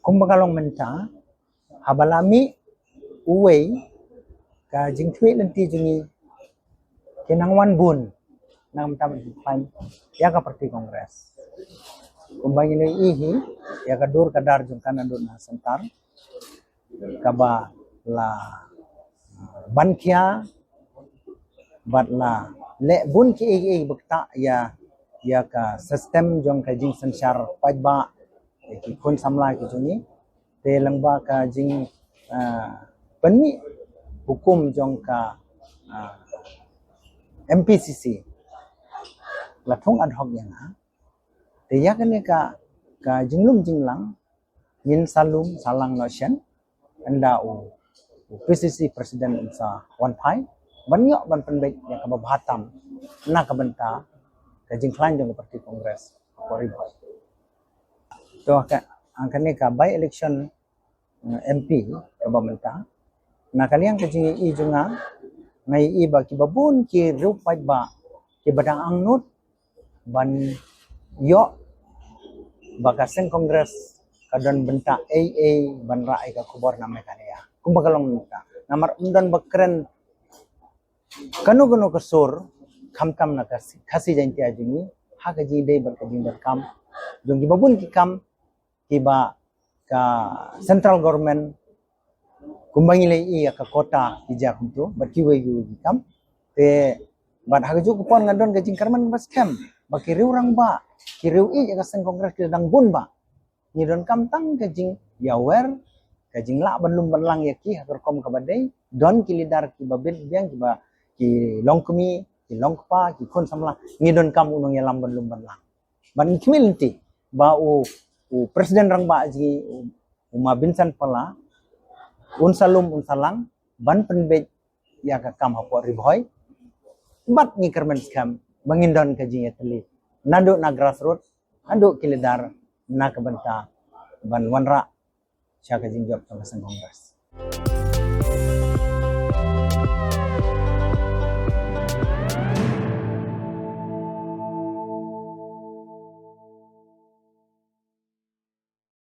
kumbaga long menta habalami uway ka jingtwi lenti jungi kinangwan bun nang tamat pan ya ka parti kongres kumbaga ni ihi ya ka dur kadar jung kanan na sentar kaba la bankia bat la le bun ki igi bekta ya ka sistem jong ka jing sensar pajba ki kun samla ki jungi te langba ka jing penmi hukum jong ka MPCC lathong ad hoc yang te ya kan ka jinglum jinglang min salum salang notion anda PCC presiden sa wan pai banyak ban penbek yang ka bahatam na ka benta ka jingklan jong parti kongres kori boy to angkane ka by election MP ka bamenta na kaliang ka jing i junga ngai iba ki babun ki rupai ba ki badang angnut ban yo bakasen kongres kadon benta AA ban rai ka kubor na mekania kumbaga long minta namar undan bakren kanu kesur kam na kasi janti ajini ha ka jing dei ban ka jing kam jong ki babun ki kam ki ba ka central government kumbangi lay iya ka kota ija kuntu berkiwe yu kam te bat hagaju kupon ngadon ka jing karman bas kem bakiriu rang ba kiriu i ka sen kongres ki dang bun ba ni don kam tang ka jing yawer ka jing la banlum banlang ya ki hakor kom ka badai don ki lidar ki babel biang ki ba ki longkmi ki longpa ki kun samla ni don kam unong ya lam banlum banlang ban kimilti ba u presiden rang ba ji uma binsan pala unsalum unsalang ban penbej ya ka kam hapo riboy bat ni kermen skam mangindon ka jing etli nando na grassroots ando kilidar na kabanta ban wanra siya ka jing job sa kongres.